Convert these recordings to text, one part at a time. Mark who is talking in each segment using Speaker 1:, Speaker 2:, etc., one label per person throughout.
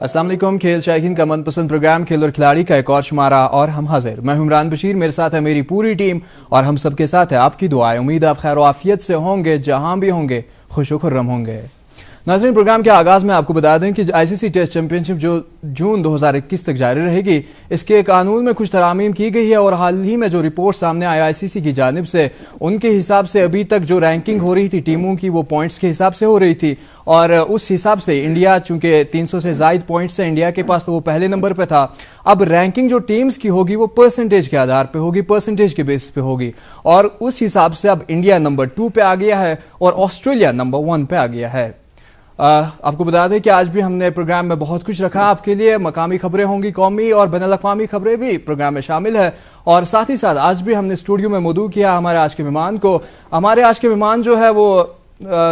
Speaker 1: अस्सलाम वालेकुम। खेल शायकीन का मनपसंद प्रोग्राम खेल और खिलाड़ी का एक और शुमारा और हम हाजिर। मैं इमरान बशीर, मेरे साथ है मेरी पूरी टीम और हम सबके साथ है आपकी दुआएं। उम्मीद आप खैर आफियत से होंगे, जहां भी होंगे खुश खुर्रम होंगे। नाज़रीन, प्रोग्राम के आगाज़ में आपको बता दें कि आईसीसी टेस्ट चैंपियनशिप जो जून 2021 तक जारी रहेगी, इसके कानून में कुछ तरामीम की गई है और हाल ही में जो रिपोर्ट सामने आया आईसीसी की जानिब से, उनके हिसाब से अभी तक जो रैंकिंग हो रही थी टीमों की, वो पॉइंट्स के हिसाब से हो रही थी और उस हिसाब से इंडिया, चूंकि 300 से ज़ायद पॉइंट्स हैं इंडिया के पास, तो वो पहले नंबर पर था। अब रैंकिंग जो टीम्स की होगी वो परसेंटेज के आधार पर होगी, परसेंटेज के बेसिस पे होगी और उस हिसाब से अब इंडिया नंबर 2 पे आ गया है और ऑस्ट्रेलिया नंबर 1 पे आ गया है। आपको बता दें कि आज भी हमने प्रोग्राम में बहुत कुछ रखा आपके लिए। मकामी खबरें होंगी, कौमी और बैनुल-अक़वामी खबरें भी प्रोग्राम में शामिल है और साथ ही साथ आज भी हमने स्टूडियो में मौजूद किया हमारे आज के मेहमान को। हमारे आज के मेहमान जो है वो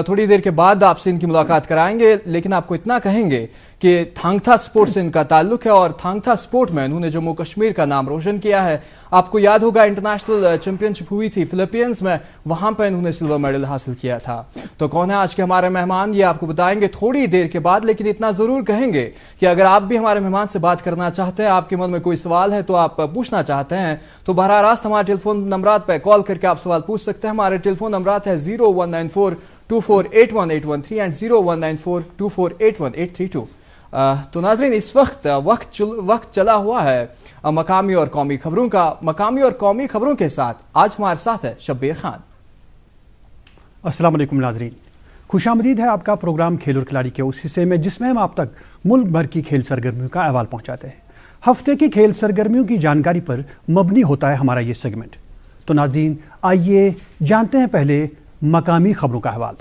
Speaker 1: थोड़ी देर के बाद आपसे इनकी मुलाकात कराएंगे, लेकिन आपको इतना कहेंगे कि थांगथा स्पोर्ट्स से इनका ताल्लुक है और थांगथा स्पोर्ट में इन्होंने जम्मू कश्मीर का नाम रोशन किया है। आपको याद होगा इंटरनेशनल चैंपियनशिप हुई थी फिलीपींस में, वहां पर इन्होंने सिल्वर मेडल हासिल किया था। तो कौन है आज के हमारे मेहमान, ये आपको बताएंगे थोड़ी देर के बाद, लेकिन इतना जरूर कहेंगे कि अगर आप भी हमारे मेहमान से बात करना चाहते हैं, आपके मन में कोई सवाल है तो आप पूछना चाहते हैं, तो बहरा रास्त हमारे टेलीफोन नंबर पर कॉल करके आप सवाल पूछ सकते हैं। हमारे टेलीफोन नंबर है 0194248181 एंड 0194248182। तो नाज़रीन, इस वक्त चला हुआ है मकामी और कौमी खबरों का। मकामी और कौमी खबरों के साथ आज हमारे साथ है शब्बीर खान।
Speaker 2: अस्सलाम वालेकुम नाज़रीन, खुशामदीद है आपका प्रोग्राम खेल और खिलाड़ी के उस हिस्से में जिसमें हम आप तक मुल्क भर की खेल सरगर्मियों का अहवाल पहुंचाते हैं। हफ्ते की खेल सरगर्मियों की जानकारी पर मबनी होता है हमारा ये सेगमेंट। तो नाज़रीन, आइए जानते हैं पहले मकामी खबरों का अहवाल।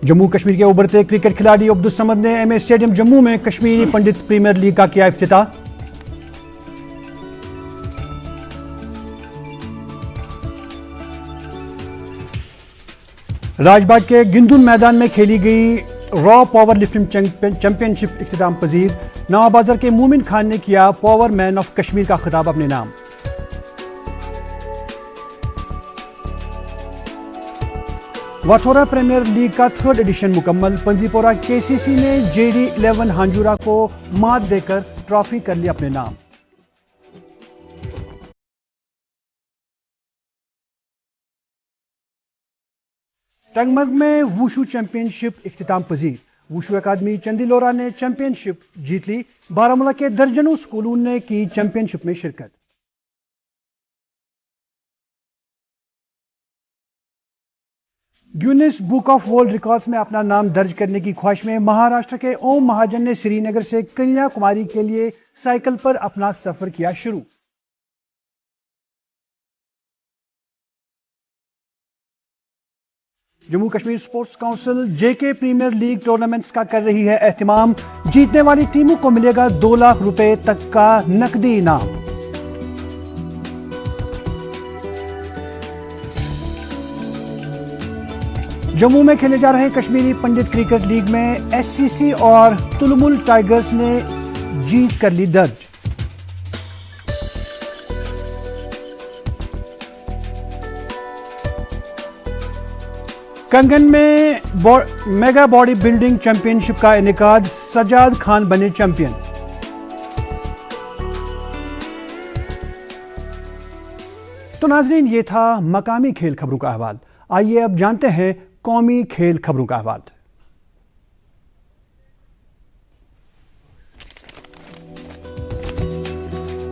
Speaker 2: जम्मू कश्मीर के उभरते क्रिकेट खिलाड़ी अब्दुल समद ने एमए स्टेडियम जम्मू में कश्मीरी पंडित प्रीमियर लीग का किया इफ्तिताह। राजबाग के गिंदुन मैदान में खेली गई रॉ पावर लिफ्टिंग चैंपियनशिप इख्तिताम पजीर। नवाबाजार के मोमिन खान ने किया पावर मैन ऑफ कश्मीर का खिताब अपने नाम। वाथोरा प्रीमियर लीग का 3rd एडिशन मुकम्मल। पंजीपोरा केसीसी ने जेडी 11 हांजुरा को मात देकर ट्रॉफी कर ली अपने नाम। टंगमर्ग में वुशु चैंपियनशिप इख्तिताम पजीर। वुशु अकादमी चंदीलोरा ने चैंपियनशिप जीत ली। बारामूला के दर्जनों स्कूलों ने की चैंपियनशिप में शिरकत। Guinness book of world records में अपना नाम दर्ज करने की ख्वाहिश में महाराष्ट्र के ओम महाजन ने श्रीनगर से कन्याकुमारी के लिए साइकिल पर अपना सफर किया शुरू। जम्मू कश्मीर स्पोर्ट्स काउंसिल जेके प्रीमियर लीग टूर्नामेंट्स का कर रही है एहतिमाम। जीतने वाली टीमों को मिलेगा 2 लाख रुपए तक का नकदी इनाम। जम्मू में खेले जा रहे कश्मीरी पंडित क्रिकेट लीग में एससीसी और तुलमुल टाइगर्स ने जीत कर ली दर्ज। कंगन में मेगा बॉडी बिल्डिंग चैंपियनशिप का इनेकाद। सजाद खान बने चैंपियन। तो नाजरीन, ये था मकामी खेल खबरों का अहवाल। आइए अब जानते हैं कौमी खेल खबरों का अहवाल।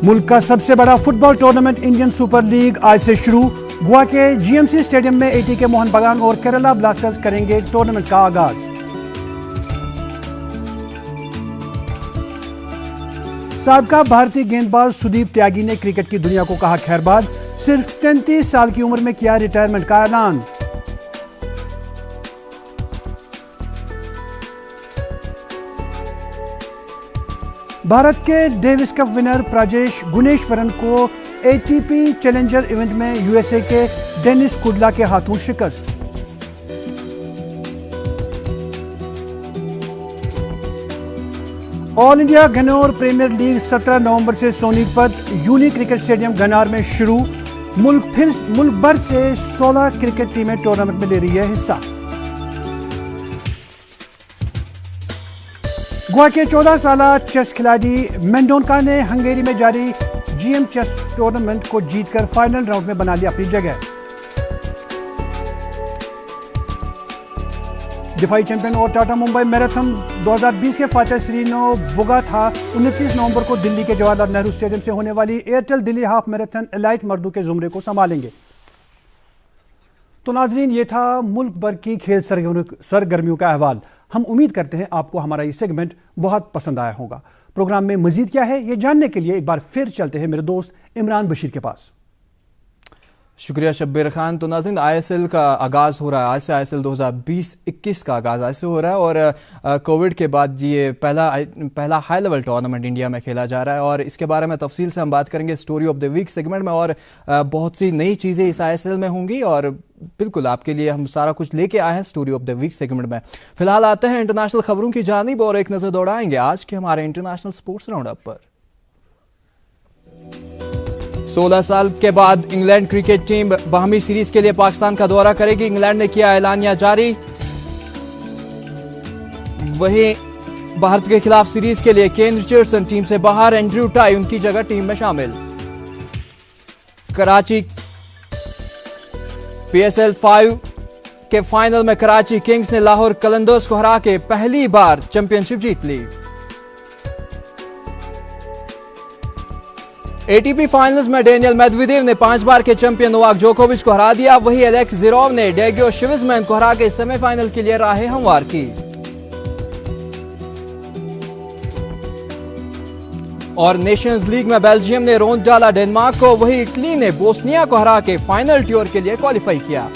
Speaker 2: मुल्क का सबसे बड़ा football tournament Indian super league आज से शुरू। गोवा के जीएमसी स्टेडियम में एटीके मोहन बगान और केरला ब्लास्टर्स करेंगे टूर्नामेंट का आगाज। साबका भारतीय गेंदबाज सुदीप त्यागी ने क्रिकेट की दुनिया को कहा खैरबाद। सिर्फ 33 साल की उम्र में किया रिटायरमेंट का ऐलान। भारत के Davis Cup winner Prajnesh Gunneswaran को एटीपी चैलेंजर इवेंट में यूएसए के डेनिस कुडला के हाथों शिकस्त। All India Ghanaur premier league 17 नवंबर से Sonipat uni cricket stadium Ghanaur में शुरू। मुल्क भर से 16 क्रिकेट टीमें टूर्नामेंट में ले रही है हिस्सा। गोवा के 14 साला चेस खिलाड़ी मेंडोनका ने हंगेरी में जारी जीएम चेस टूर्नामेंट को जीतकर फाइनल राउंड में बना ली अपनी जगह। दिफाई चैंपियन और टाटा मुंबई मैराथन 2020 के फाइटर श्रीनो बोगाथा 29 नवंबर को दिल्ली के जवाहरलाल नेहरू स्टेडियम से होने वाली Airtel Delhi half marathon elite मर्दों के जुमरे को संभालेंगे। तो नाजरीन, ये था मुल्क भर की खेल सरगर्मियों का अहवाल। हम उम्मीद करते हैं आपको हमारा ये सेगमेंट बहुत पसंद आया होगा। प्रोग्राम में मजीद क्या है ये जानने के लिए एक बार फिर चलते हैं मेरे दोस्त इमरान बशीर के पास।
Speaker 1: शुक्रिया शब्बीर खान। तो नाज़रीन, आईएसएल का आगाज़ हो रहा है। आज से आईएसएल 2020-21 का आगाज़ आज से हो रहा है और कोविड के बाद ये पहला हाई लेवल टूर्नामेंट इंडिया में खेला जा रहा है और इसके बारे में तफसील से हम बात करेंगे story of the week segment में। और बहुत सी नई चीज़ें इस आईएसएल में होंगी और बिल्कुल आपके लिए हम सारा कुछ लेके आए हैं story of the week segment में। फिलहाल आते हैं इंटरनेशनल खबरों की जानिब और एक नज़र दौड़ाएंगे आज के हमारे इंटरनेशनल स्पोर्ट्स राउंड अप पर। 16 साल के बाद इंग्लैंड क्रिकेट टीम बाहमी सीरीज के लिए पाकिस्तान का दौरा करेगी। इंग्लैंड ने किया ऐलानिया जारी। वहीं भारत के खिलाफ सीरीज के लिए केन रिचर्डसन टीम से बाहर, एंड्रयू टाई उनकी जगह टीम में शामिल। कराची PSL 5 के फाइनल में कराची किंग्स ने लाहौर कलंदर्स को हरा के पहली बार चैंपियनशिप जीत ली। ATP फाइनल्स में डेनियल मेदवेदेव ने 5 बार के चैंपियन नोवाक जोकोविच को हरा दिया। वही एलेक्स जिरोव ने डेगियो शिविजमैन को हरा के सेमीफाइनल के लिए राहें हमवार की। और नेशंस लीग में बेल्जियम ने रोंद डाला डेनमार्क को। वही इटली ने बोस्निया को हरा के फाइनल टूर के लिए क्वालिफाई किया।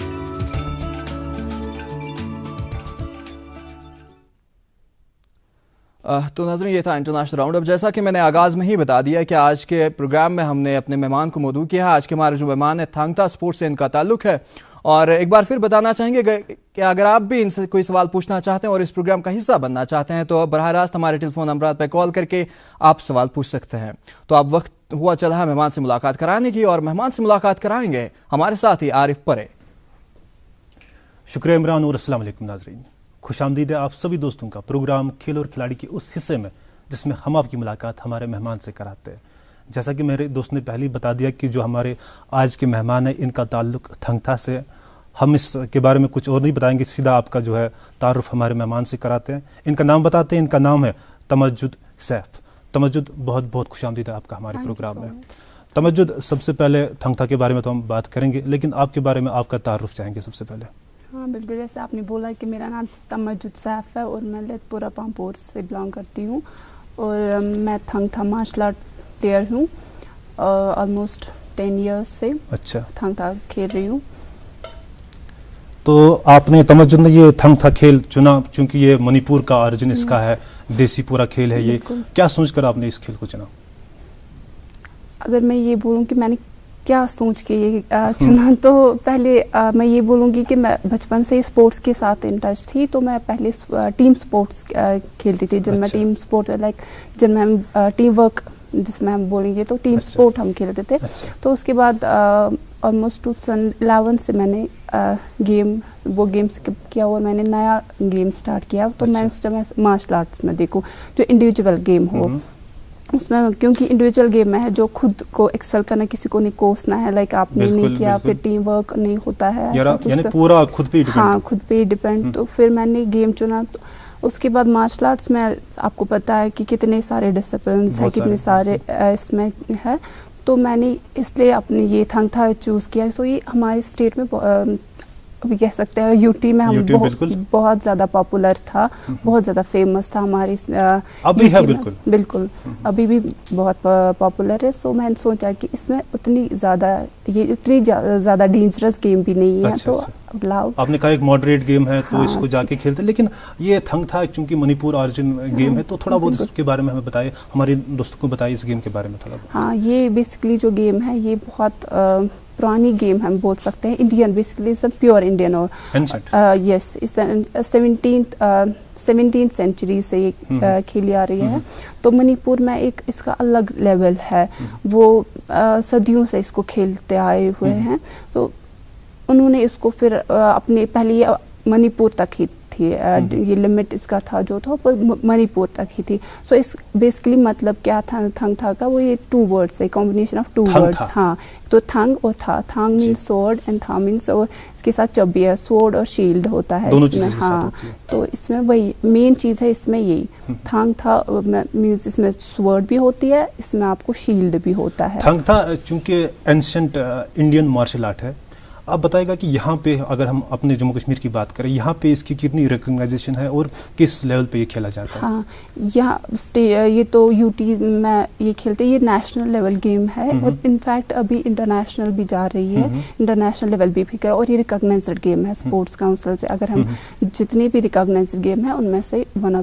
Speaker 1: तो नाज़रीन, ये था इंटरनेशनल राउंड अप। जैसा कि मैंने आगाज़ में ही बता दिया कि आज के प्रोग्राम में हमने अपने मेहमान को मौजूद किया है। आज के हमारे जो मेहमान है थांगता स्पोर्ट्स से इनका ताल्लुक है। और एक बार फिर बताना चाहेंगे कि अगर आप भी इनसे कोई सवाल पूछना चाहते हैं और इस प्रोग्राम का हिस्सा बनना चाहते हैं तो बराह रास्त हमारे टेलीफोन नंबर पर कॉल करके आप सवाल पूछ सकते हैं। तो अब वक्त हुआ चला है मेहमान से मुलाकात कराने की और मेहमान से मुलाकात कराएंगे हमारे साथ ही आरिफ परे।
Speaker 3: शुक्रिया इमरान और अस्सलाम वालेकुम नाजरीन, खुशामदीद है आप सभी दोस्तों का प्रोग्राम खेल और खिलाड़ी के उस हिस्से में जिसमें हम आपकी मुलाकात हमारे मेहमान से कराते हैं। जैसा कि मेरे दोस्त ने पहले ही बता दिया कि जो हमारे आज के मेहमान हैं इनका ताल्लुक थंगता से। हम इसके बारे में कुछ और नहीं बताएंगे, सीधा आपका जो है तारुफ हमारे मेहमान से कराते हैं। इनका नाम बताते हैं। इनका नाम है तमज्जुद सैफ। तमज्जुद, बहुत बहुत खुशामदीद है आपका हमारे प्रोग्राम में। तमज्जुद, सबसे पहले थंगता के बारे में तो हम बात करेंगे, लेकिन आपके बारे में आपका तारुफ चाहेंगे सबसे पहले।
Speaker 4: हाँ बिल्कुल, जैसे आपने बोला कि मेरा नाम तमज्जुद सैफ है और मैं ललितपुरा पामपोर से बिलोंग करती हूँ और मैं थंगता मार्शल आर्ट प्लेयर हूँ। ऑलमोस्ट 10 ईयर्स से
Speaker 3: अच्छा
Speaker 4: थंगता खेल रही हूँ।
Speaker 3: तो आपने तमज्जुद ने ये थंगता खेल चुना चूंकि ये मणिपुर का ऑरिजिन इसका है, देसी पूरा खेल है ये। क्या सोचकर आपने इस खेल को चुना?
Speaker 4: अगर मैं ये बोलूँ कि मैंने क्या सोच के ये चुना तो पहले मैं ये बोलूँगी कि मैं बचपन से ही स्पोर्ट्स के साथ इन टच थी। तो मैं पहले टीम स्पोर्ट्स खेलती थी जिनमें टीम स्पोर्ट लाइक जिनमें हम टीम वर्क जिसमें हम बोलेंगे तो टीम स्पोर्ट हम खेलते थे। तो उसके बाद ऑलमोस्ट 2011 से मैंने गेम स्किप किया और मैंने नया गेम स्टार्ट किया। तो मैंने सोचा मैं मार्शल आर्ट्स में देखूँ जो इंडिविजुअल गेम हो उसमें, क्योंकि इंडिविजुअल गेम में है जो खुद को एक्सेल करना, किसी को नहीं कोसना है। लाइक आपने नहीं किया फिर टीम वर्क नहीं होता है,
Speaker 3: यानी पूरा खुद पे डिपेंड।
Speaker 4: हाँ, खुद पे डिपेंड। तो फिर मैंने गेम चुना। तो उसके बाद मार्शल आर्ट्स में आपको पता है कि कितने सारे डिसिप्लिन्स है, कितने सारे इसमें है। तो मैंने इसलिए अपने ये थंगता चूज़ किया। सो ये हमारे स्टेट में अभी कह सकते हैं यूटी में हम बहुत ज़्यादा पॉपुलर था, बहुत ज़्यादा फेमस था हमारी
Speaker 3: अभी है
Speaker 4: बिल्कुल अभी भी बहुत पॉपुलर है। सो मैंने सोचा कि इसमें उतनी ज़्यादा डेंजरस गेम भी नहीं है। तो
Speaker 3: आपने कहा एक मॉडरेट गेम है तो इसको जाके खेलते। लेकिन ये थंगता चूंकि मणिपुर ऑरिजिन गेम है तो थोड़ा बहुत इसके बारे में हमें बताइए, हमारे दोस्तों को बताइए इस गेम के बारे में थोड़ा।
Speaker 4: हाँ, ये बेसिकली जो गेम है ये बहुत पुरानी गेम हम बोल सकते हैं। इंडियन बेसिकली प्योर इंडियन और यस 17th 17th सेंचुरी से ये खेली आ रही है। तो मणिपुर में एक इसका अलग लेवल है, वो सदियों से इसको खेलते आए हुए हैं। तो उन्होंने इसको फिर अपने पहले ये मणिपुर तक ही थी, ये लिमिट इसका था जो था वो मणिपुर तक ही थी। सो इस बेसिकली मतलब क्या था थंगथा का, वो ये 2 वर्ड्स है, कॉम्बिनेशन ऑफ 2 वर्ड्स। हाँ, तो थंग और था, थंग मीन्स सोर्ड एंड था मीन्स, और इसके साथ चबी है, सोर्ड और शील्ड होता है इसमें। हाँ, तो इसमें वही मेन चीज़ है इसमें, यही थंग था मीन्स इसमें स्वॉर्ड भी होती है, इसमें आपको शील्ड भी होता है।
Speaker 3: थंग था चूंकि एंशिएंट इंडियन मार्शल आर्ट है, आप बताएगा कि यहाँ पे अगर हम अपने जम्मू कश्मीर की बात करें, यहाँ पे इसकी कितनी रिकग्नाइजेशन है और किस लेवल पे ये खेला जाता है?
Speaker 4: हाँ, यहाँ ये तो यूटी में ये खेलते हैं, ये नेशनल लेवल गेम है और इनफैक्ट अभी इंटरनेशनल भी जा रही है, इंटरनेशनल लेवल भी है, और ये रिकॉग्नाइज्ड गेम है स्पोर्ट्स काउंसिल से। अगर हम जितने भी रिकॉग्नाइज्ड गेम है उनमें से वन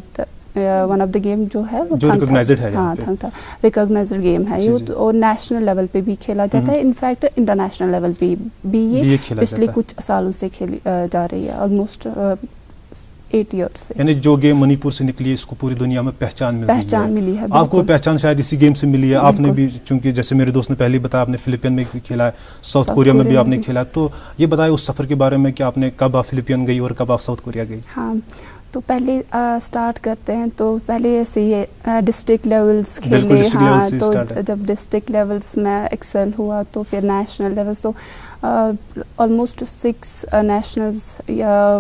Speaker 4: ऑफ द गेम जो है वो
Speaker 3: जो रिकॉग्नाइज्ड है,
Speaker 4: हाँ था रिकॉग्नाइज्ड गेम है ये, और नेशनल लेवल पे भी खेला जाता है। इनफैक्ट इंटरनेशनल लेवल पे भी ये पिछले कुछ सालों से खेली जा रही है, ऑलमोस्ट 8 ईयर्स से।
Speaker 3: यानी जो गेम मणिपुर से निकली है इसको पूरी दुनिया में पहचान मिली है। आपको पहचान शायद इसी गेम से मिली है। आपने भी, चूंकि जैसे मेरे दोस्त ने पहले बताया, आपने फिलिपियन में भी खेला है, साउथ कोरिया में भी आपने खेला, तो ये बताया उस सफर के बारे में कि आपने कब आप फिलिपियन गई और कब आप साउथ कोरिया गई?
Speaker 4: हाँ, तो पहले स्टार्ट करते हैं, तो पहले ऐसे ये डिस्ट्रिक्ट लेवल्स खेले। हाँ, तो जब डिस्ट्रिक्ट लेवल्स में एक्सेल हुआ तो फिर नेशनल लेवल, तो ऑलमोस्ट 6 नेशनल्स या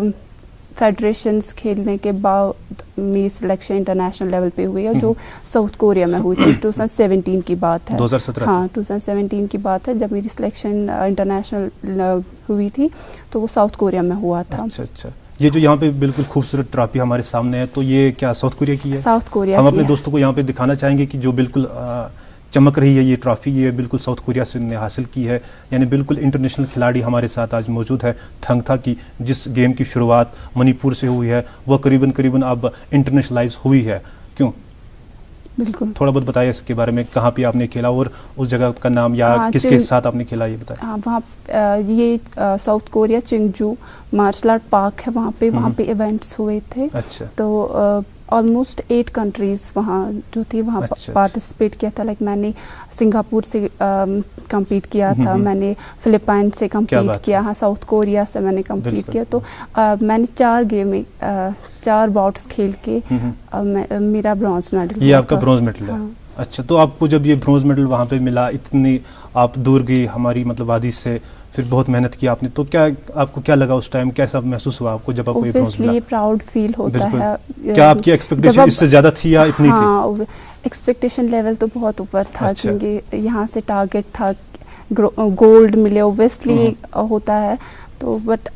Speaker 4: फेडरेशंस खेलने के बाद मेरी सिलेक्शन इंटरनेशनल लेवल पे हुई है, जो साउथ कोरिया में हुई थी। 2017 की बात है।
Speaker 3: 2017?
Speaker 4: हाँ, 2017 की बात है जब मेरी सिलेक्शन इंटरनेशनल हुई थी, तो वो साउथ कोरिया में हुआ था।
Speaker 3: अच्छा। ये जो यहाँ पे बिल्कुल खूबसूरत ट्रॉफी हमारे सामने है, तो ये क्या साउथ कोरिया की है?
Speaker 4: South Korea.
Speaker 3: हम अपने दोस्तों को यहाँ पे दिखाना चाहेंगे कि जो बिल्कुल चमक रही है ये ट्रॉफी, ये बिल्कुल साउथ कोरिया से ने हासिल की है। यानी बिल्कुल इंटरनेशनल खिलाड़ी हमारे साथ आज मौजूद है। थंगथा की जिस गेम की शुरुआत मणिपुर से हुई है, वह करीबन अब इंटरनेशनलाइज हुई है। क्यों?
Speaker 4: बिल्कुल,
Speaker 3: थोड़ा बहुत बताइए इसके बारे में, कहाँ पे आपने खेला और उस जगह का नाम या किसके साथ आपने खेला, ये बताइए।
Speaker 4: हाँ, वहाँ ये South Korea Cheongju martial art park है, वहाँ पे इवेंट्स हुए थे।
Speaker 3: अच्छा।
Speaker 4: तो ऑलमोस्ट 8 कंट्रीज़ वहाँ जो थी वहाँ पार्टिसिपेट किया था। लाइक मैंने सिंगापुर से compete किया था, मैंने फिलिपाइन से compete किया, हाँ साउथ कोरिया से मैंने compete किया। तो मैंने 4 गेम में 4 बाउट्स खेल के मेरा ब्रॉन्ज मेडल।
Speaker 3: ये आपका ब्रॉन्ज मेडल है? अच्छा, तो आपको जब ये ब्रॉन्ज मेडल वहाँ पे मिला, इतनी आप दूर गई हमारी मतलब वादी से, फिर बहुत मेहनत की आपने, तो क्या आपको क्या लगा उस टाइम, कैसा महसूस हुआ आपको जब आपको ये ब्रॉन्ज मिला?
Speaker 4: प्राउड फील होता है।
Speaker 3: क्या आपकी एक्सपेक्टेशन इससे ज्यादा थी या इतनी थी?
Speaker 4: हाँ, एक्सपेक्टेशन लेवल तो बहुत ऊपर था। अच्छा। क्योंकि यहाँ से टारगेट था गोल्ड मिले, ओब्वियसली होता है। तो बट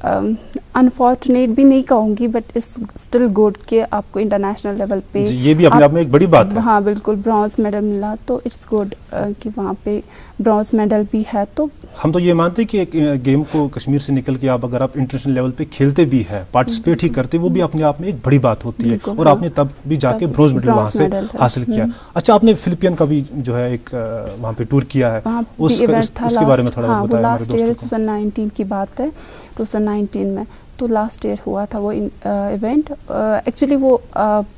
Speaker 4: अनफॉर्चुनेट भी नहीं कहूँगी, बट इट्स स्टिल गुड कि आपको इंटरनेशनल लेवल पे
Speaker 3: ये भी अपने आप में एक बड़ी बात है।
Speaker 4: हाँ बिल्कुल, ब्रॉन्ज मेडल मिला, तो इट्स गुड कि वहाँ पे ब्रॉन्ज मेडल भी है। तो
Speaker 3: हम तो ये मानते हैं कि गेम को कश्मीर से निकल के आप अगर आप इंटरनेशनल लेवल पे खेलते भी है, पार्टिसिपेट ही करते, वो भी अपने आप में एक बड़ी बात होती है। और आपने तब भी जाके ब्रॉन्ज मेडल वहाँ से हासिल किया। अच्छा, आपने फिलिपियन का भी जो है एक वहाँ पे टूर किया है, उसके बारे में थोड़ा बताएं।
Speaker 4: लास्ट ईयर 2019 की बात है, 2019 में तो लास्ट ईयर हुआ था वो इवेंट। एक्चुअली वो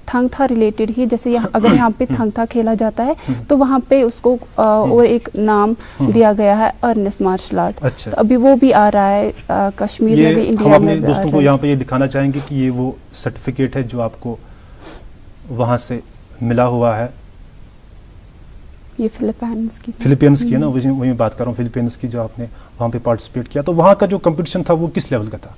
Speaker 4: थंगथा रिलेटेड ही, जैसे अगर यहाँ पे थंगथा खेला जाता है तो वहाँ पे उसको और एक नाम दिया गया है अर्नेस्ट मार्शल आर्ट।
Speaker 3: अच्छा।
Speaker 4: तो अभी वो भी आ रहा है कश्मीर में भी, इंडिया में भी।
Speaker 3: हम अपने दोस्तों को यहाँ पे ये दिखाना चाहेंगे कि ये वो सर्टिफिकेट है जो आपको वहाँ से मिला हुआ है।
Speaker 4: ये फिलिपींस की
Speaker 3: है ना, वही बात कर रहा हूँ, फिलिपींस की, जो आपने वहाँ पे पार्टिसिपेट किया। तो वहाँ का जो कंपटीशन था वो किस लेवल का था?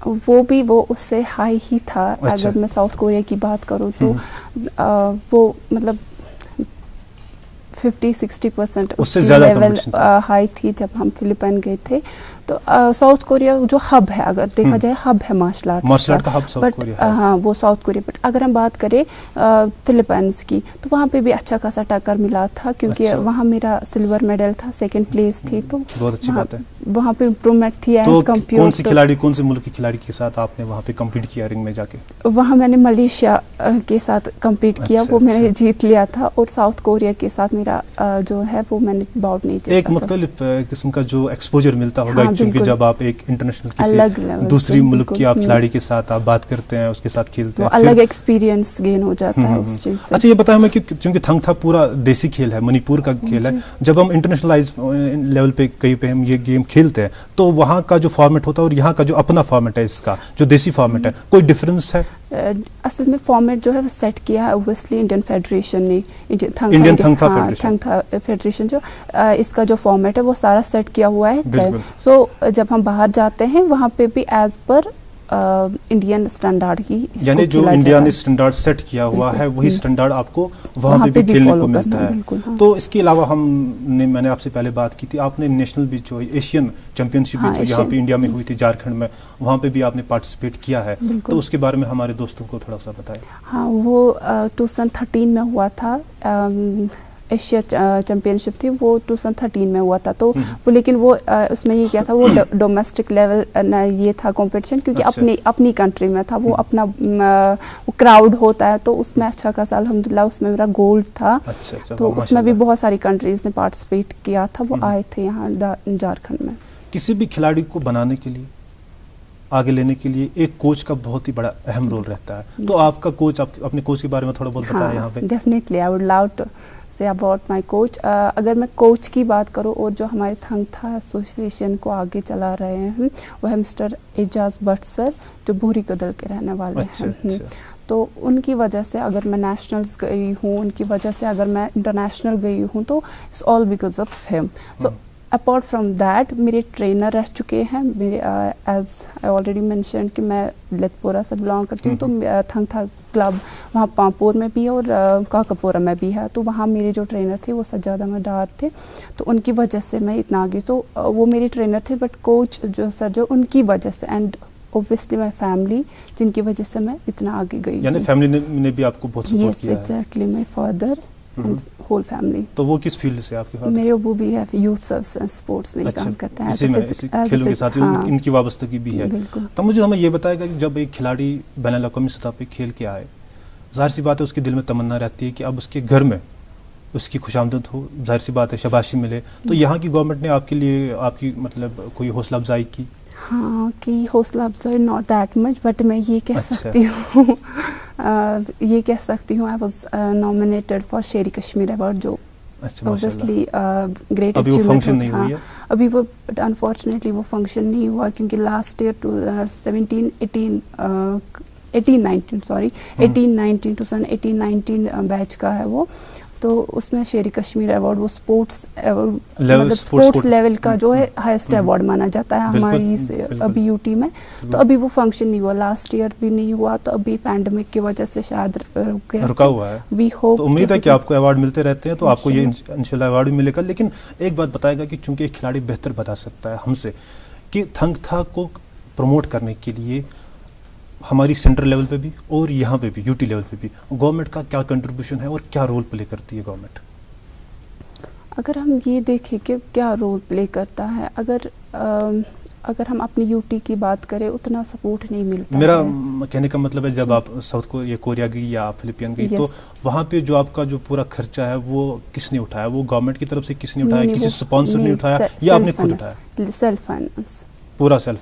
Speaker 4: वो उससे हाई ही था। अच्छा। अगर मैं साउथ कोरिया की बात करूँ तो वो मतलब 50-60%
Speaker 3: उससे ज़्यादा
Speaker 4: लेवल हाई थी जब हम फिलिपाइन गए थे। तो साउथ कोरिया जो हब है, अगर देखा जाए हब है मार्शल आर्ट
Speaker 3: का हब साउथ कोरिया है।
Speaker 4: हाँ, वो साउथ कोरिया। बट अगर हम बात करें फिलिपाइंस की, तो वहाँ पे भी अच्छा खासा टक्कर मिला था, क्योंकि अच्छा। वहाँ मेरा सिल्वर मेडल था, 2nd प्लेस थी। तो
Speaker 3: बहुत अच्छी बात है,
Speaker 4: वहाँ पे इम्प्रूवमेंट थी।
Speaker 3: तो कौन सी खिलाड़ी, कौन से मुल्क के खिलाड़ी के साथ आपने वहाँ पे कम्पीट किया रिंग में जाके?
Speaker 4: वहाँ मैंने मलेशिया के साथ कम्पीट किया। वो मैंने जीत लिया था। और साउथ कोरिया के साथ मेरा जो है वो मैंने बाउट नहीं जीता
Speaker 3: एक
Speaker 4: था।
Speaker 3: मुख्तलिफ किस्म का जो एक्सपोजर मिलता होगा,
Speaker 4: हाँ,
Speaker 3: क्योंकि
Speaker 4: बिल्कुल।
Speaker 3: जब आप एक इंटरनेशनल
Speaker 4: अलग
Speaker 3: किसी
Speaker 4: level
Speaker 3: दूसरी
Speaker 4: पे,
Speaker 3: मुल्क की आप
Speaker 4: बिल्कुल।
Speaker 3: खिलाड़ी के साथ आप बात करते हैं, उसके साथ खेलते
Speaker 4: वो
Speaker 3: हैं,
Speaker 4: अलग
Speaker 3: फिर
Speaker 4: एक्सपीरियंस गेन हो जाता है उस चीज़ से।
Speaker 3: अच्छा ये बताया मैं कि क्योंकि थंग था पूरा देसी खेल है, मणिपुर का खेल है, जब हम इंटरनेशनलाइज लेवल पे कहीं पे हम ये गेम खेलते हैं तो वहाँ का जो फॉर्मेट होता है और यहाँ का जो अपना फॉर्मेट है इसका जो देसी फॉर्मेट है, कोई डिफरेंस है?
Speaker 4: असल में फॉर्मेट जो है वो सेट किया है ओब्वियसली इंडियन फेडरेशन ने,
Speaker 3: इंडियन थंग था फेडरेशन।
Speaker 4: थंग था फेडरेशन जो इसका जो फॉर्मेट है वो सारा सेट किया हुआ है।
Speaker 3: बिल्कुल।
Speaker 4: सो जब हम बाहर जाते हैं वहाँ पे भी एज पर इंडियन स्टैंडर्ड ही इसको
Speaker 3: यानी जो
Speaker 4: खेला
Speaker 3: इंडिया
Speaker 4: जाता
Speaker 3: ने
Speaker 4: है।
Speaker 3: स्टैंड सेट किया हुआ है वही स्टैंडर्ड आपको वहाँ
Speaker 4: वहाँ
Speaker 3: पे
Speaker 4: पे
Speaker 3: भी
Speaker 4: भी
Speaker 3: खेलने
Speaker 4: follow
Speaker 3: को मिलता
Speaker 4: करना है,
Speaker 3: है।
Speaker 4: बिल्कुल, हाँ।
Speaker 3: तो इसके अलावा मैंने आपसे पहले बात की थी, आपने नेशनल भी जो एशियन चैंपियनशिप भी
Speaker 4: हाँ,
Speaker 3: जो यहाँ पे
Speaker 4: एशियन।
Speaker 3: इंडिया में हुई थी झारखंड में, वहाँ पे भी आपने पार्टिसिपेट किया है,
Speaker 4: बिल्कुल।
Speaker 3: तो उसके बारे में हमारे दोस्तों को थोड़ा सा बताएं।
Speaker 4: हाँ, वो 2013 में हुआ था। एशिया चैंपियनशिप थी वो 2013 में हुआ था। तो वो लेकिन वो उसमें ये क्या था, वो डोमेस्टिक लेवल ये था कंपटीशन, क्योंकि
Speaker 3: अच्छा।
Speaker 4: अपनी कंट्री में था वो, अपना वो क्राउड होता है तो उसमें अच्छा खासा अल्हम्दुलिल्लाह उसमें मेरा गोल्ड था।
Speaker 3: अच्छा,
Speaker 4: तो उसमें भी बहुत सारी कंट्रीज ने पार्टिसिपेट किया था, वो आए थे यहाँ झारखंड में।
Speaker 3: किसी भी खिलाड़ी को बनाने के लिए, आगे लेने के लिए एक कोच का बहुत ही बड़ा अहम रोल रहता है। तो आपका कोच, आप अपने कोच के बारे में थोड़ा बहुत बताएं यहाँ पे।
Speaker 4: Definitely I would love to say about my coach. अगर मैं कोच की बात करूँ और जो हमारे थंग था एसोसिएशन को आगे चला रहे हैं वो है मिस्टर एजाज भट्ट सर, जो भूरी कदल के रहने वाले
Speaker 3: अच्छा,
Speaker 4: हैं।
Speaker 3: अच्छा।
Speaker 4: तो उनकी वजह से अगर मैं नेशनल्स गई हूँ, उनकी वजह से अगर मैं इंटरनेशनल गई हूँ, तो it's all because of him. So apart from that मेरे ट्रेनर रह चुके हैं मेरे, एज आई ऑलरेडी मेंशन कि मैं लेतपोरा से बिलोंग करती हूँ, तो थंग था क्लब वहाँ पामपुर में भी है और काकापोरा में भी है। तो वहाँ मेरे जो ट्रेनर थे वो सज्जादा मदार थे, तो उनकी वजह से मैं इतना आगे, तो वो मेरे ट्रेनर थे, बट कोच जो सर जो उनकी वजह से, एंड ऑब्वियसली माय फैमिली जिनकी वजह से मैं इतना आगे गई।
Speaker 3: यानी फैमिली ने भी आपको बहुत सपोर्ट
Speaker 4: यस
Speaker 3: किया है।
Speaker 4: Exactly, my father and whole family.
Speaker 3: तो वो किस फील्ड से आपके फादर?
Speaker 4: मेरे अबू भी है यूथ सर्विस एंड स्पोर्ट्स में काम करते हैं,
Speaker 3: इसी में इसी खेलों के साथ
Speaker 4: हाँ,
Speaker 3: इनकी वाबस्तगी भी है।
Speaker 4: बिल्कुल।
Speaker 3: तो मुझे हमें ये बताएगा कि जब एक खिलाड़ी बैनुल अक़वामी सतह पे खेल के आए, जाहिर सी बात है उसके दिल में तमन्ना रहती है कि अब उसके घर में उसकी खुशामदद हो, जाहिर सी बात है शाबाशी मिले। तो यहाँ की गवर्नमेंट ने आपके लिए आपकी मतलब कोई हौसला अफजाई की?
Speaker 4: हाँ, कि हौसला अफजाई नॉट दैट मच, बट मैं ये कह
Speaker 3: अच्छा।
Speaker 4: सकती हूँ ये कह सकती हूँ I was nominated for Sheri Kashmir award, जो
Speaker 3: अच्छा, माशाल्लाह।
Speaker 4: ऑब्वियसली ग्रेट
Speaker 3: अभी वो
Speaker 4: अचीवमेंट
Speaker 3: फंक्शन नहीं हुई है?
Speaker 4: अभी वो अनफॉर्चुनेटली वो फंक्शन नहीं हुआ, क्योंकि लास्ट ईयर 2018-19 बैच का है वो। तो उसमें शेरी कश्मीर अवार्ड वो स्पोर्ट्स मतलब स्पोर्ट्स लेवल का जो है हाईएस्ट अवार्ड माना जाता है हमारी अभी यूटी में। तो अभी वो फंक्शन नहीं हुआ, लास्ट ईयर भी नहीं हुआ, तो अभी पैंडेमिक की वजह से शायद
Speaker 3: रुका हुआ है।
Speaker 4: वी होप,
Speaker 3: तो उम्मीद है कि आपको अवार्ड मिलते रहते हैं, तो आपको ये इंशाल्लाह अवार्ड भी मिलेगा। लेकिन एक बात बताएगा कि चूंकि एक खिलाड़ी बेहतर बता सकता है हमसे कि थंग था को प्रमोट करने के लिए हमारी सेंट्रल लेवल पे भी और यहाँ पे भी यूटी लेवल पे भी गवर्नमेंट का क्या कंट्रीब्यूशन है और क्या रोल प्ले करती है गवर्नमेंट?
Speaker 4: अगर हम ये देखें कि क्या रोल प्ले करता है, अगर हम अपनी यूटी की बात करें उतना सपोर्ट नहीं मिलता
Speaker 3: मेरा
Speaker 4: है।
Speaker 3: कहने का मतलब है जब आप साउथ कोरिया गई या आप फिलिपियन गई, तो वहाँ पे जो आपका जो पूरा खर्चा है वो किसने उठाया? वो गवर्नमेंट की तरफ से किसने उठाया? किसी स्पॉन्सर ने उठाया या आपने खुद उठाया?
Speaker 4: सेल्फ फाइनेंस,
Speaker 3: पूरा सेल्फ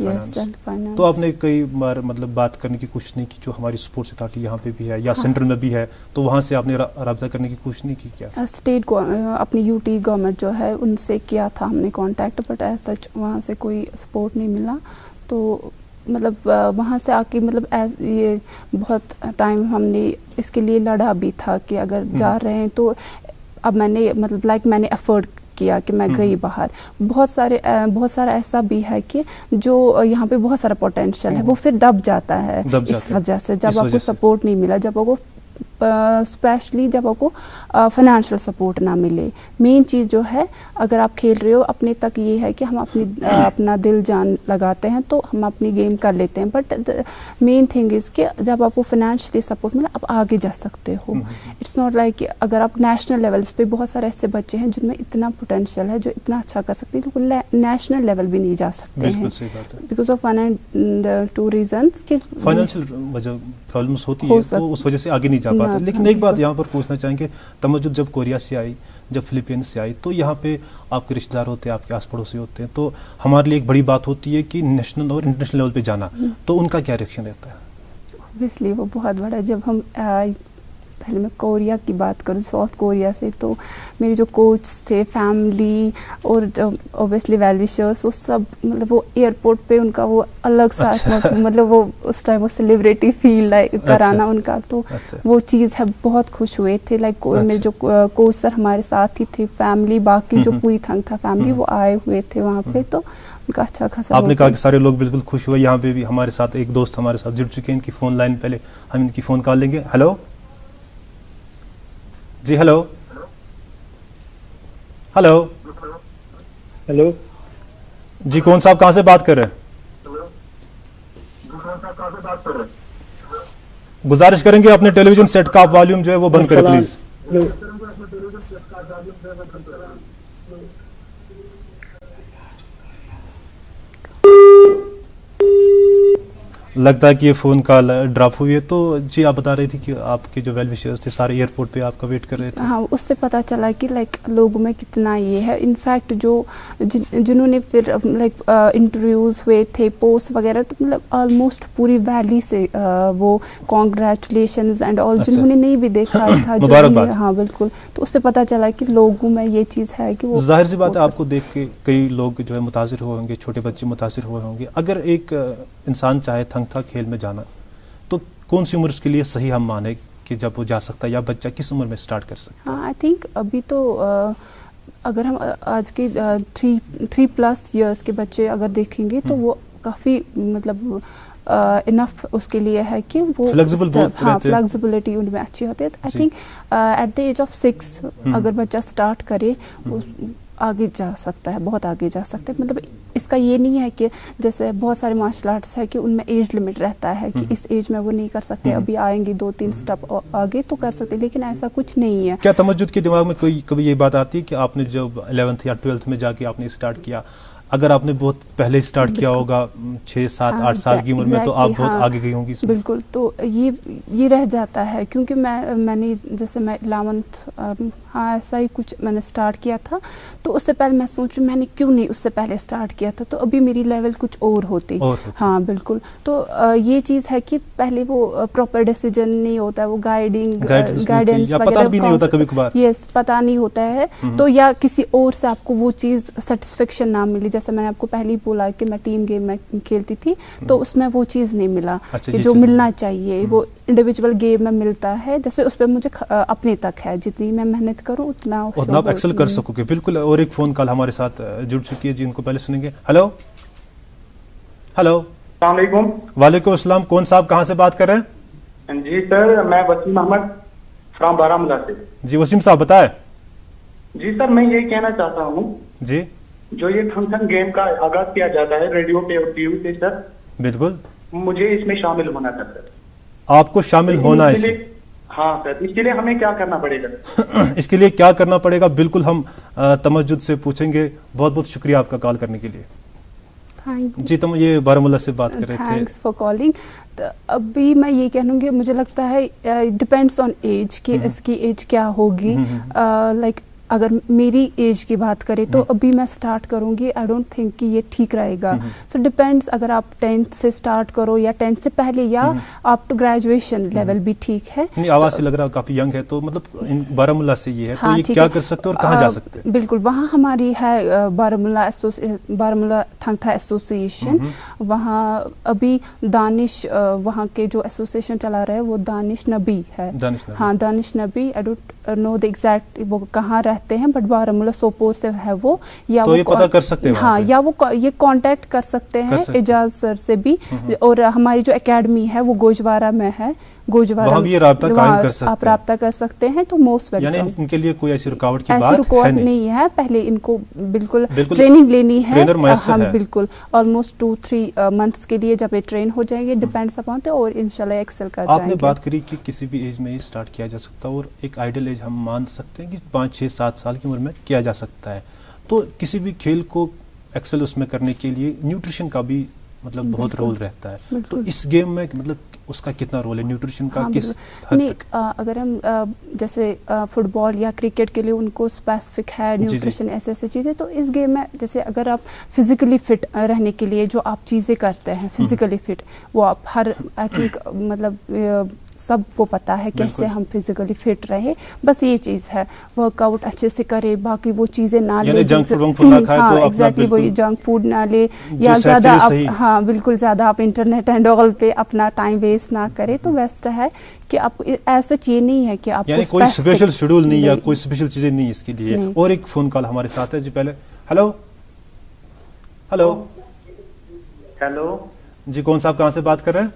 Speaker 3: फाइनेंस। तो आपने कई बार मतलब बात करने की कोशिश नहीं की जो हमारी स्पोर्ट्स अथॉरिटी यहाँ पे भी है या सेंट्रल में भी है, तो वहाँ से आपने राब्ता करने की कोशिश नहीं की क्या?
Speaker 4: स्टेट अपनी यूटी गवर्नमेंट जो है उनसे किया था हमने कांटेक्ट, बट एज सच वहाँ से कोई सपोर्ट नहीं मिला। तो मतलब वहाँ से आके मतलब ये बहुत टाइम हमने इसके लिए लड़ा भी था कि अगर जा रहे हैं तो अब मैंने मतलब मैंने एफर्ट किया कि मैं गई बाहर। बहुत सारा ऐसा भी है कि जो यहाँ पे बहुत सारा पोटेंशियल है वो फिर दब जाता है इस वजह से, जब आपको सपोर्ट नहीं मिला, जब आपको स्पेशली जब आपको फाइनेंशियल सपोर्ट ना मिले। मेन चीज़ जो है, अगर आप खेल रहे हो अपने तक ये है कि हम अपना दिल जान लगाते हैं तो हम अपनी गेम कर लेते हैं, बट मेन थिंग इज़ कि जब आपको फाइनेंशियली सपोर्ट मिला आप आगे जा सकते हो। इट्स नॉट लाइक अगर आप नेशनल लेवल्स पे, बहुत सारे ऐसे बच्चे हैं जिनमें इतना पोटेंशियल है जो इतना अच्छा कर सकते हैं लेकिन नेशनल लेवल भी नहीं जा सकते हैं बिकॉज ऑफ 2 रीजंस कि
Speaker 3: फाइनेंशियल प्रॉब्लम्स होती है, तो उस वजह से आगे नहीं जा पाते बात है। लेकिन एक बात यहाँ पर पूछना चाहेंगे, तमज्जुद जब कोरिया से आई, जब फिलीपींस से आई, तो यहाँ पे आपके रिश्तेदार होते हैं, आपके आस पड़ोसी होते हैं, तो हमारे लिए एक बड़ी बात होती है कि नेशनल और इंटरनेशनल लेवल पे जाना, तो उनका क्या रिएक्शन रहता है?
Speaker 4: ऑब्वियसली वो बहुत बड़ा, जब हम पहले मैं कोरिया की बात करूँ, साउथ कोरिया से, तो मेरे जो कोच थे, फैमिली और ऑब्वियसली वेल विशर्स, वो सब मतलब वो एयरपोर्ट पे उनका वो अलग सा मतलब वो उस टाइम वो सेलिब्रिटी फील कराना उनका, तो वो चीज़ है, बहुत खुश हुए थे। लाइक मेरे जो कोच सर हमारे साथ ही थे, फैमिली बाकी जो पूरी थंग था फैमिली वो आए हुए थे वहाँ पे, तो उनका अच्छा खासा।
Speaker 3: आपने कहा कि सारे लोग बिल्कुल खुश हुए। यहाँ पे भी हमारे साथ एक दोस्त हमारे साथ जुड़ चुके हैं, इनकी फ़ोन लाइन, पहले हम इनकी फ़ोन कॉल लेंगे। हेलो जी, हेलो हेलो
Speaker 5: हेलो
Speaker 3: जी, कौन साहब कहाँ से बात कर रहे हैं? गुजारिश करेंगे अपने टेलीविजन सेट का आप वॉल्यूम जो है वो बंद करें प्लीज। लगता है कि ये फ़ोन कॉल ड्रॉप हुई है। तो जी आप बता रही थी कि आपके जो वेल विशर्स थे सारे एयरपोर्ट पे आपका वेट कर रहे थे।
Speaker 4: हाँ, उससे पता चला कि लाइक लोगों में कितना ये है। इनफैक्ट जो जिन्होंने फिर लाइक इंटरव्यूज़ हुए थे, पोस्ट वगैरह, तो मतलब ऑलमोस्ट पूरी वैली से वो कॉन्ग्रेचुलेशंस एंड ऑल, जिन्होंने नहीं भी देखा था
Speaker 3: मुबारकबाद।
Speaker 4: हाँ बिल्कुल, तो उससे पता चला कि लोगों में ये चीज़ है कि वो
Speaker 3: जाहिर सी बात है, आपको देख के कई लोग जो है मुतासिर हुए होंगे, छोटे बच्चे मुतासिर हुए होंगे। अगर एक इंसान चाहे थंग-था खेल में जाना, तो कौन सी उम्र उसके लिए सही हम माने कि जब वो जा सकता है, या बच्चा किस उम्र में स्टार्ट कर सकता है?
Speaker 4: हाँ, आई थिंक अभी तो अगर हम आज के 3+ ईयर्स के बच्चे अगर देखेंगे तो वो काफ़ी मतलब इनफ उसके लिए है कि वो फ्लेक्सिबिलिटी उनमें अच्छी होती है। I think at the age of 6 अगर बच्चा स्टार्ट करे आगे जा सकता है, बहुत आगे जा सकता है। मतलब इसका ये नहीं है कि जैसे बहुत सारे मार्शल आर्ट्स है कि उनमें एज लिमिट रहता है कि इस एज में वो नहीं कर सकते, अभी आएंगे 2-3 स्टेप आगे तो कर सकते, लेकिन ऐसा कुछ नहीं है।
Speaker 3: क्या तमज्जुद के दिमाग में कोई कभी ये बात आती है कि आपने जब 11th या 12th में जाके आपने स्टार्ट किया, अगर आपने बहुत पहले स्टार्ट किया होगा 6, 7, 8 साल की उम्र में, तो आप बहुत आगे गई होंगी इसमें?
Speaker 4: बिल्कुल, तो ये रह जाता है क्योंकि मैंने जैसे मैं 11th हाँ ऐसा ही कुछ मैंने स्टार्ट किया था, तो उससे पहले मैं सोचूं मैंने क्यों नहीं उससे पहले स्टार्ट किया था, तो अभी मेरी लेवल कुछ और होती। हाँ बिल्कुल, तो ये चीज़ है कि पहले वो प्रॉपर डिसीजन नहीं होता है, वो गाइडेंस
Speaker 3: पता भी नहीं होता कभी-कभार।
Speaker 4: यस, पता नहीं होता है, तो या किसी और से आपको वो चीज़ सेटिस्फेक्शन ना मिली। जैसे मैंने आपको पहले ही बोला कि मैं टीम गेम में खेलती थी, तो उसमें वो चीज़ नहीं मिला कि जो मिलना चाहिए वो इंडिविजुअल गेम में मिलता है। जैसे उस पर मुझे अपने तक है, जितनी मैं मेहनत करूं उतना
Speaker 3: आप एक्सेल कर सकोगे। बिल्कुल। और एक फ़ोन कॉल हमारे साथ जुड़ चुकी है, जिनको पहले सुनेंगे। हेलो हेलो,
Speaker 5: अस्सलाम वालेकुम।
Speaker 3: वालेकुम अस्सलाम। कौन साहब कहाँ से बात कर रहे हैं?
Speaker 5: जी सर, मैं वसीम अहमद फ्रॉम बारामूला से।
Speaker 3: जी वसीम साहब बताएं।
Speaker 5: जी सर, मैं ये कहना चाहता हूँ
Speaker 3: जी,
Speaker 5: जो ये थंग गेम का आगाज किया जाता है रेडियो पे और टीवी पे सर,
Speaker 3: बिल्कुल
Speaker 5: मुझे इसमें शामिल होना था सर।
Speaker 3: आपको शामिल होना है इसमें?
Speaker 5: हाँ सर, इसके लिए हमें क्या करना पड़ेगा?
Speaker 3: इसके लिए क्या करना पड़ेगा, बिल्कुल हम तमज्जुद से पूछेंगे। बहुत बहुत शुक्रिया आपका कॉल करने के लिए। जी, तुम ये बारामूला से बात कर रहे थे।
Speaker 4: Thanks for calling. तो अभी मैं ये कहूँगी, मुझे लगता है डिपेंड्स ऑन एज कि इसकी एज क्या होगी। लाइक अगर मेरी एज की बात करें तो अभी मैं स्टार्ट करूंगी, आई डोंट थिंक कि ये ठीक रहेगा। सो डिपेंड्स, अगर आप 10th से स्टार्ट करो या 10th से पहले या आप तो ग्रेजुएशन लेवल भी ठीक है।
Speaker 3: नहीं, आवाज से लग रहा है काफी यंग है, तो मतलब बारामूला से ये है,
Speaker 4: हाँ,
Speaker 3: तो ये क्या कर सकते हैं और कहाँ जा सकते हैं?
Speaker 4: बिल्कुल, वहाँ हमारी है बारामूला थंग-था एसोसिएशन। वहाँ अभी दानिश वहाँ के जो एसोसिएशन चला रहा है वो दानिश नबी है। हाँ, दानिश नबी। I don't know the exact वो कहाँ रहते हैं, बट बारामूला सोपोर से है वो। या
Speaker 3: तो
Speaker 4: वो
Speaker 3: ये पता कर सकते हैं?
Speaker 4: हाँ, या वो ये कांटेक्ट कर सकते हैं एजाज सर से भी। और हमारी जो एकेडमी है वो गोजवारा में है।
Speaker 3: वहाँ भी ये राब्ता कायम कर सकते हैं।
Speaker 4: आप राब्ता कर सकते हैं, तो मोस्ट वेलकम।
Speaker 3: यानी इनके लिए कोई ऐसी रुकावट की बात
Speaker 4: नहीं है। पहले इनको बिल्कुल ट्रेनिंग लेनी है। हम बिल्कुल ऑलमोस्ट 2-3 मंथ्स के लिए जब ये ट्रेन हो जाएंगे, डिपेंड्स अपॉन, तो और इंशाल्लाह एक्सेल कर जाएंगे।
Speaker 3: आपने बात करी कि किसी भी एज में स्टार्ट किया जा सकता है, और एक आइडियल एज हम मान सकते हैं कि 5, 6, 7 साल की उम्र में किया जा सकता है। तो किसी भी खेल को एक्सेल उसमें करने के लिए न्यूट्रिशन का भी मतलब बहुत रोल रहता है। तो इस गेम में मतलब उसका कितना रोल है, न्यूट्रिशन का
Speaker 4: हाँ,
Speaker 3: किस
Speaker 4: बिल्कुल।
Speaker 3: हद
Speaker 4: नहीं,
Speaker 3: तक?
Speaker 4: अगर हम जैसे फुटबॉल या क्रिकेट के लिए उनको स्पेसिफिक है
Speaker 3: जी, जी।
Speaker 4: न्यूट्रिशन ऐसे ऐसे चीज़ें, तो इस गेम में जैसे अगर आप फिजिकली फिट रहने के लिए जो आप चीज़ें करते हैं फिजिकली फिट, वो आप हर आई थिंक मतलब सबको पता है कैसे
Speaker 3: बिल्कुल।
Speaker 4: हम फिजिकली फिट रहे। बस ये चीज़ है, वर्कआउट अच्छे से करे, बाकी वो चीज़ें ना
Speaker 3: यानी
Speaker 4: ले
Speaker 3: जंक
Speaker 4: जिनसे-
Speaker 3: फूड ना खाए,
Speaker 4: हाँ,
Speaker 3: तो अपना
Speaker 4: एग्जैक्टली वही,
Speaker 3: बिल्कुल
Speaker 4: जंक फूड ना ले
Speaker 3: जो
Speaker 4: या
Speaker 3: सेहत के
Speaker 4: ज़्यादा
Speaker 3: लिए
Speaker 4: आप,
Speaker 3: सही।
Speaker 4: हाँ बिल्कुल, ज़्यादा आप इंटरनेट एंड ऑल पे अपना टाइम वेस्ट ना करें, तो बेस्ट है कि आपको ऐसा ये नहीं है कि आपको
Speaker 3: यानी कोई
Speaker 4: specific-
Speaker 3: स्पेशल शेड्यूल नहीं या
Speaker 4: नहीं।
Speaker 3: कोई स्पेशल चीजें नहीं इसके लिए।
Speaker 4: नहीं।
Speaker 3: और एक फोन कॉल हमारे साथ है जी, पहले हेलो हेलो
Speaker 5: हेलो
Speaker 3: जी, कौन साहब कहाँ से बात कर रहे हैं?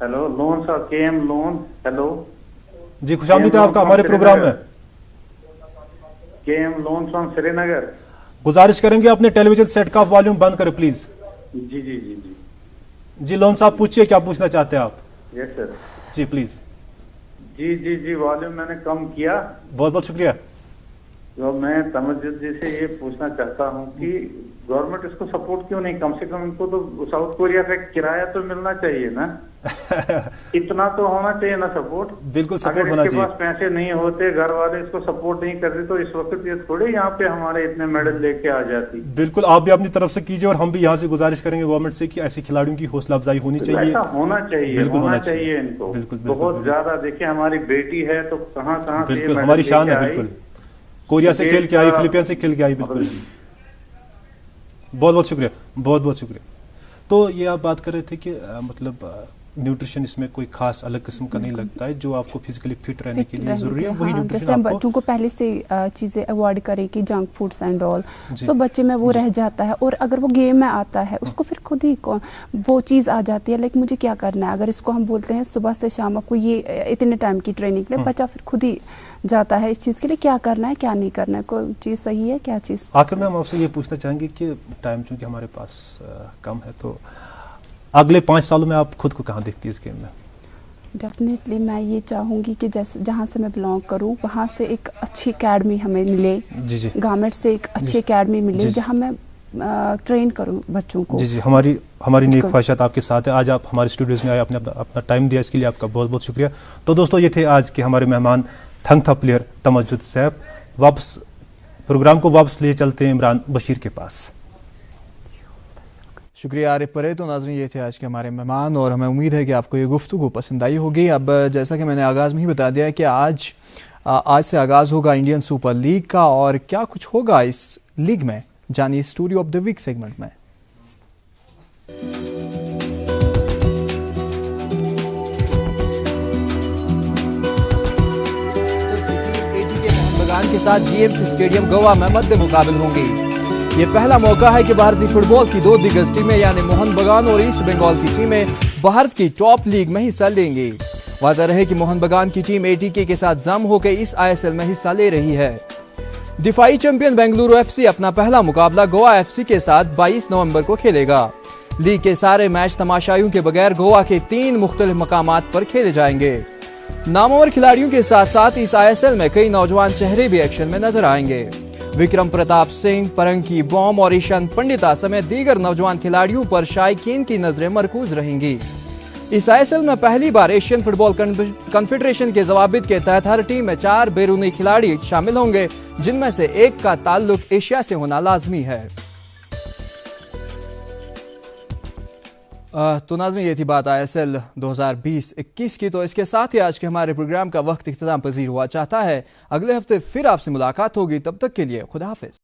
Speaker 5: हेलो, लोन सा केएम लोन। हेलो
Speaker 3: जी, खुशामदीद है आपका हमारे प्रोग्राम में।
Speaker 5: KM Lone from Srinagar.
Speaker 3: गुजारिश करेंगे अपने टेलीविजन सेट का वॉल्यूम बंद करें प्लीज।
Speaker 5: जी जी जी जी
Speaker 3: जी लोन साहब, पूछिए क्या पूछना चाहते हैं आप?
Speaker 5: Yes sir.
Speaker 3: जी प्लीज।
Speaker 5: जी जी जी, वॉल्यूम मैंने कम किया।
Speaker 3: बहुत बहुत शुक्रिया।
Speaker 5: तो मैं तमज्जुद जी से ये पूछना चाहता हूँ कि गवर्नमेंट इसको सपोर्ट क्यों नहीं, कम से कम इनको तो साउथ कोरिया का किराया तो मिलना चाहिए ना। इतना तो होना चाहिए ना सपोर्ट।
Speaker 3: बिल्कुल सपोर्ट
Speaker 5: अगर
Speaker 3: होना
Speaker 5: इसके
Speaker 3: चाहिए।
Speaker 5: पास पैसे नहीं होते, घर वाले इसको सपोर्ट नहीं करते, तो इस वक्त ये थोड़े यहाँ पे हमारे इतने मेडल लेके आ जाती।
Speaker 3: बिल्कुल, आप भी अपनी तरफ से कीजिए और हम भी यहाँ से गुजारिश करेंगे गवर्नमेंट से कि ऐसे खिलाड़ियों की हौसला अफजाई होनी चाहिए।
Speaker 5: ऐसा होना चाहिए,
Speaker 3: बिल्कुल
Speaker 5: होना
Speaker 3: होना
Speaker 5: चाहिए
Speaker 3: चाहिए।
Speaker 5: इनको।
Speaker 3: बिल्कुल, बिल्कुल,
Speaker 5: बहुत
Speaker 3: बिल्कुल।
Speaker 5: ज्यादा देखिए, हमारी बेटी है तो कहाँ कहाँ से ये
Speaker 3: बिल्कुल
Speaker 5: मेडल
Speaker 3: हमारी शान
Speaker 5: लेके
Speaker 3: है।
Speaker 5: आई।
Speaker 3: बिल्कुल, कोरिया से खेल के आई, फिलीपींस से खेल के आई। बिल्कुल, बहुत बहुत शुक्रिया, बहुत बहुत शुक्रिया। तो ये आप बात कर रहे थे कि मतलब न्यूट्रिशन इसमें कोई खास अलग किस्म का नहीं लगता है, जो आपको फिजिकली फिट रहने के लिए जरूरी है वही
Speaker 4: हाँ,
Speaker 3: न्यूट्रिशन
Speaker 4: जैसे हम
Speaker 3: आपको।
Speaker 4: बच्चों को पहले से चीज़ें अवॉइड करें कि जंक फूड्स एंड ऑल,
Speaker 3: जी।
Speaker 4: तो बच्चे में वो रह जाता है, और अगर वो गेम में आता है उसको फिर खुद ही वो चीज़ आ जाती है, लाइक मुझे क्या करना है। अगर इसको हम बोलते हैं सुबह से शाम आपको ये इतने टाइम की ट्रेनिंग के लिए, बच्चा फिर खुद ही जाता है इस चीज़ के लिए, क्या करना है क्या नहीं करना है, कोई चीज़ सही है क्या चीज़।
Speaker 3: आखिर में हम आपसे ये पूछना चाहेंगे कि टाइम चूंकि हमारे पास कम है, तो अगले 5 सालों में आप खुद को कहाँ देखती है इस गेम में?
Speaker 4: डेफिनेटली मैं ये चाहूँगी कि जैसे जहाँ से मैं बिलोंग करूँ वहाँ से एक अच्छी अकेडमी हमें मिले,
Speaker 3: जी जी
Speaker 4: गवर्नमेंट से एक अच्छी
Speaker 3: जी।
Speaker 4: अकेडमी
Speaker 3: जी,
Speaker 4: मिले
Speaker 3: जी।
Speaker 4: जहाँ मैं ट्रेन करूँ बच्चों को।
Speaker 3: जी जी, हमारी नेक
Speaker 4: बिल्कुल।
Speaker 3: ख्वाहिशात आपके साथ है। आज आप हमारे स्टूडियोज में आए, आपने अपना टाइम दिया, इसके लिए आपका बहुत बहुत शुक्रिया। तो दोस्तों, ये थे आज के हमारे मेहमान थंग था प्लेयर तमज्जुद सैफ। वापस प्रोग्राम को वापस ले चलते हैं इमरान बशीर के पास।
Speaker 1: शुक्रिया आरिफ परे। तो नाज़रीन, ये थे आज के हमारे मेहमान और हमें उम्मीद है कि आपको ये गुफ्तगू पसंद आई होगी। अब जैसा कि मैंने आगाज़ में ही बता दिया है कि आज से आगाज़ होगा इंडियन सुपर लीग का, और क्या कुछ होगा इस लीग में जानिए story of the week segment में। के साथ जीएमसी स्टेडियम गोवा में मध्य मुकाबल होंगे। ये पहला मौका है कि भारतीय फुटबॉल की 2 दिग्गज टीमें यानी मोहन बगान और ईस्ट बंगाल की टीमें भारत की टॉप लीग में हिस्सा लेंगे। वाज़ह रहे कि मोहन बगान की टीम एटीके के साथ जम होकर इस आईएसएल में हिस्सा ले रही है। दिफाई चैंपियन बेंगलुरु एफसी अपना पहला मुकाबला गोवा एफसी के साथ 22 नवंबर को खेलेगा। लीग के सारे मैच तमाशाइयों के बगैर गोवा के 3 मुख्तलिफ मकामात पर खेले जाएंगे। नामवर खिलाड़ियों के साथ साथ इस आईएसएल में कई नौजवान चेहरे भी एक्शन में नजर आएंगे। विक्रम प्रताप सिंह, परंकी बॉम और ईशांत पंडिता समेत दीगर नौजवान खिलाड़ियों पर शायकीन की नजरें मरकूज रहेंगी। इस आईएसएल में पहली बार एशियन फुटबॉल कॉन्फेडरेशन के ज़वाबित के तहत हर टीम में 4 बैरूनी खिलाड़ी शामिल होंगे, जिनमें से एक का ताल्लुक एशिया से होना लाजमी है। तो नाज़रीन, ये थी बात आईएसएल 2020-21 की। तो इसके साथ ही आज के हमारे प्रोग्राम का वक्त इख्तिताम पजीर हुआ चाहता है। अगले हफ्ते फिर आपसे मुलाकात होगी, तब तक के लिए खुदा हाफिज।